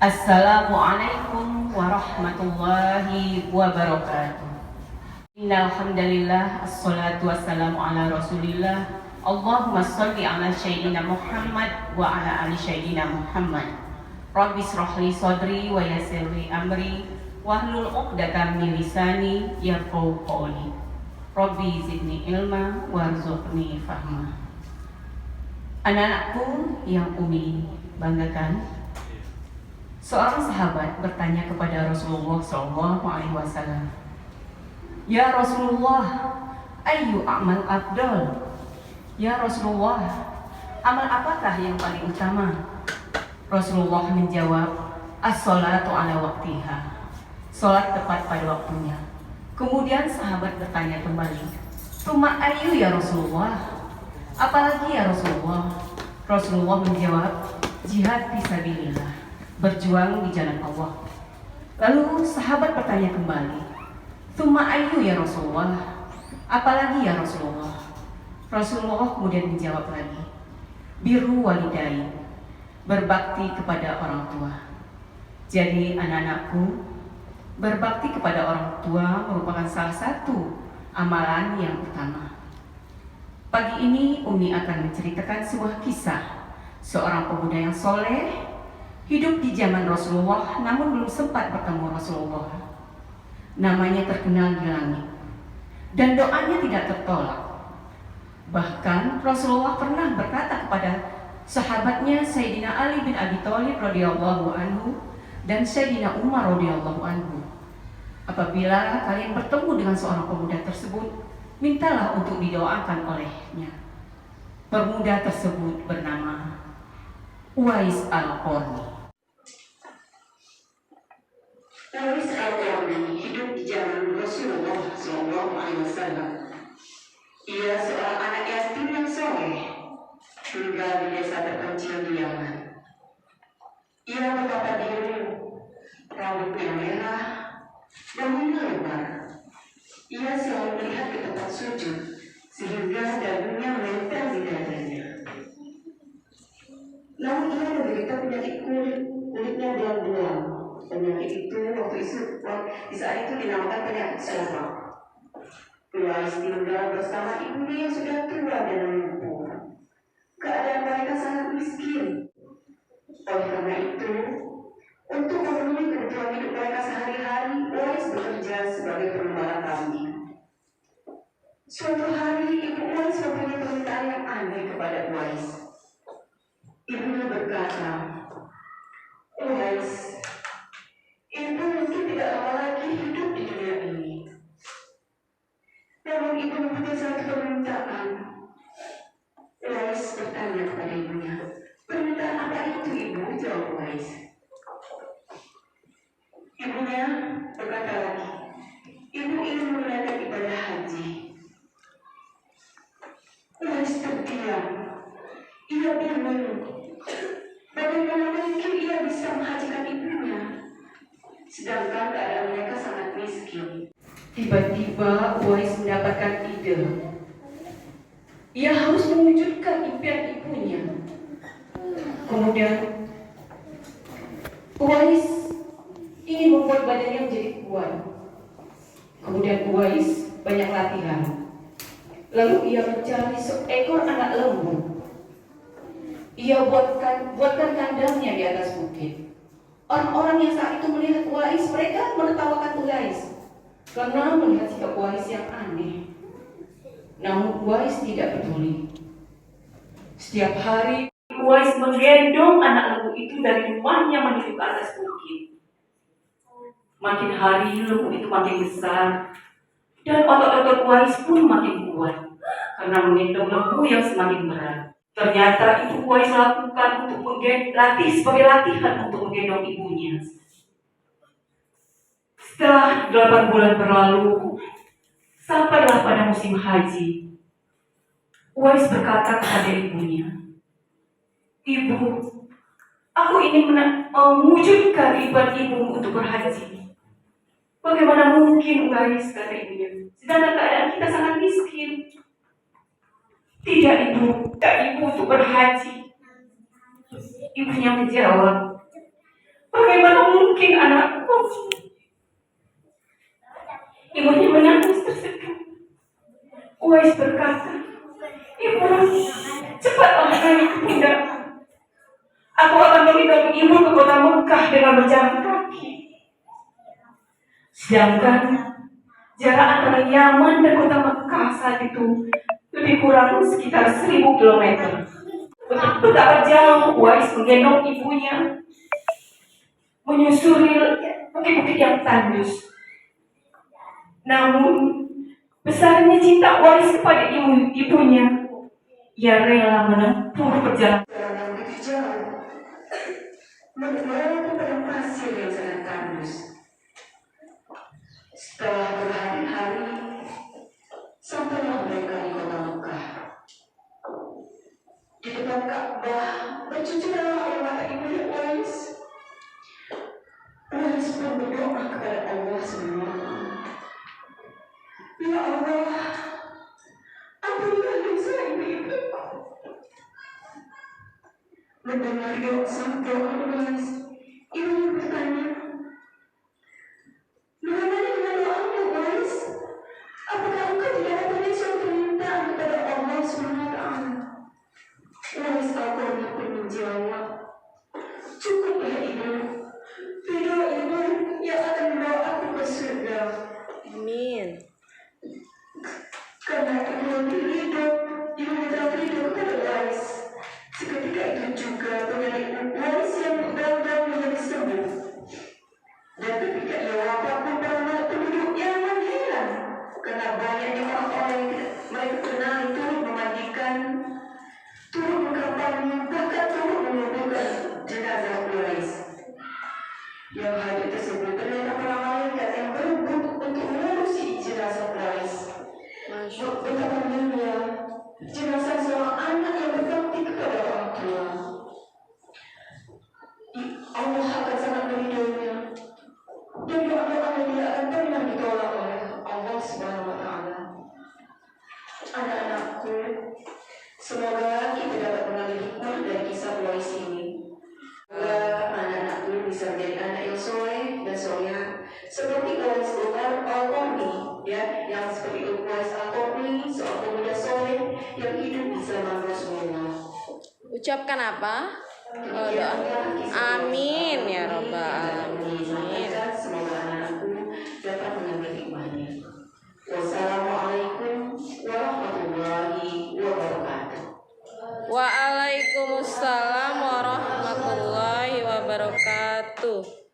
Assalamualaikum warahmatullahi wabarakatuh. Innal hamdalillah assalatu wassalamu ala Rasulillah. Allahumma shalli ala sayyidina Muhammad wa ala ali sayyidina Muhammad. Rabbi shrah li sadri wa yassir li amri wahlul 'uqdatam min lisani yafqahu qawli. Rabbi zidni ilma warzuqni fahma. Anak-anakku yang Umi banggakan, seorang sahabat bertanya kepada Rasulullah SAW, "Ya Rasulullah, ayyu amal afdal?" Ya Rasulullah, amal apakah yang paling utama? Rasulullah menjawab, "As-sholatu ala waktiha." Sholat tepat pada waktunya. Kemudian sahabat bertanya kembali, "Tsumma ayyu ya Rasulullah? Apalagi ya Rasulullah?" Rasulullah menjawab, "Jihad fisabilillah." Berjuang di jalan Allah. Lalu sahabat bertanya kembali, "Tsumma ayyu ya Rasulullah? Apalagi ya Rasulullah?" Rasulullah kemudian menjawab lagi, "Birru walidain." Berbakti kepada orang tua. Jadi anak-anakku, berbakti kepada orang tua merupakan salah satu amalan yang utama. Pagi ini Umi akan menceritakan sebuah kisah seorang pemuda yang soleh, hidup di zaman Rasulullah namun belum sempat bertemu Rasulullah. Namanya terkenal di langit dan doanya tidak tertolak. Bahkan Rasulullah pernah berkata kepada sahabatnya Sayyidina Ali bin Abi Thalib radhiyallahu anhu dan Sayyidina Umar radhiyallahu anhu, "Apabila kalian bertemu dengan seorang pemuda tersebut, mintalah untuk didoakan olehnya." Pemuda tersebut bernama Uwais al-Qarni. Uwais al-Qarni hidup di zaman Rasulullah SAW. Ia seorang anak yatim yang soleh, tinggal di desa terpencil di Yaman. Ia berkata biru, rambutnya merah, dagunya lebar. Ia selalu melihat ke tempat sujud, sehingga dagunya menempel di dadanya. Namun ia menderita penyakit kulitnya belang-belang. Penyakit itu di saat itu dinamakan penyakit syarab. Uwais tinggal bersama ibunya yang sudah tua dan lumpuh. Keadaan mereka sangat miskin. Oleh karena itu, untuk memenuhi kebutuhan hidup mereka sehari-hari, Uwais bekerja sebagai pengembala kambing. Suatu hari, ibu Uwais mempunyai permintaan yang aneh kepada Uwais. Ibunya berkata, "Uwais, ibu mungkin tidak lama lagi hidup di dunia ini. Namun ibu mempunyai satu permintaan." Uwais bertanya kepada ibunya, "Permintaan apa itu, ibu?" Jawab Uwais. Ibunya berkata lagi, "Ibu ingin menunaikan ibadah haji." Uwais terdiam. Ia bingung. Bagaimana mungkin ia bisa menghajikan ibunya, sedangkan keadaan mereka sangat miskin. Tiba-tiba Uwais mendapatkan ide. Ia harus mewujudkan impian ibunya. Kemudian Uwais ingin membuat badannya menjadi kuat. Kemudian Uwais banyak latihan. Lalu ia mencari seekor anak lembu. Ia buatkan kandangnya di atas bukit. Orang-orang yang saat itu melihat Uwais, mereka menertawakan Uwais karena melihat sikap Uwais yang aneh. Namun Uwais tidak peduli. Setiap hari Uwais menggendong anak lembu itu dari rumahnya menuju ke atas bukit. Makin hari lembu itu makin besar dan otot-otot Uwais pun makin kuat karena menggendong lembu yang semakin berat. Ternyata itu Uwais lakukan untuk sebagai latihan untuk menggendong ibunya. Setelah 8 bulan berlalu, sampailah pada musim haji. Uwais berkata kepada ibunya, "Ibu, aku ingin mewujudkan impian ibu untuk berhaji." "Bagaimana mungkin, Uwais?" kata ibunya. "Sedangkan keadaan kita sangat miskin." "Tidak ibu, untuk berhaji." Ibunya menjawab, "Bagaimana mungkin anakku. Ibunya menangis terseduh. Uwais berkata, ibu, cepatlah naik ke pundakku. Aku akan meminta ibu ke kota Mekah dengan berjalan kaki. Sedangkan jarak antara Yaman dan kota Mekah saat itu lebih kurang sekitar 1000 kilometer. Betapa jauh Uwais menggendong ibunya menyusuri bukit-bukit yang tandus. Namun besarnya cinta Uwais kepada ibunya, ia rela menempuh perjalanan yang begitu jauh, melewati padang pasir yang sangat tandus. Setelah berhari-hari, sampailah mereka di kota Mekah. Di depan Ka'bah bercucuran air mata ibunya Uwais. Uwais pun berdoa kepada Allah SWT. Ya Allah, ampunilah dosa ibu-ibuku. Mendengar doa Uwais, ibunya bertanya, bagaimana dengan doamu Uwais? Apakah engkau tidak ada suatu permintaan kepada Allah SWT? Uwais Al-Qarni pun menjawab, cukuplah ibu, ridho ibu yang akan membawa aku ke surga. Amin. Karena ibu ridho, ibu minta ridho kepada Uwais. Seketika itu juga penyakit Uwais yang benar-benar menjadi sembuh. Dan ketika ia wafat pun para penduduk Yaman hilang, karena banyaknya orang-orang yang mereka kenal turut memandikan, turut mengkampanye, bahkan turut menguburkan jenazah Uwais. Yang hadir tersebut ternyata para malaikat yang berebut untuk mengurusi jenazah Uwais. Betapa mulia jenazah seorang anak yang berbakti kepada orang tua. Allah akan sangat meridhoinya, dan doa-doanya tidak akan pernah ditolak oleh Allah SWT. Anak-anakku, semoga kita dapat mengambil hikmah dari kisah Uwais ini. Semoga anak-anakku bisa menjadi anak yang soleh dan soleh seperti Uwais Al-Qarni, ya, yang seperti Uwais Al-Qarni, seorang pemuda soleh yang hidup di zaman Rasulullah. Ucapkan apa? Oh, doa. Amin ya Rabbal Alamin. Semoga anak-anakku dapat mengambil hikmahnya. Wassalamualaikum warahmatullahi wabarakatuh. Waalaikumsalam warahmatullahi wabarakatuh.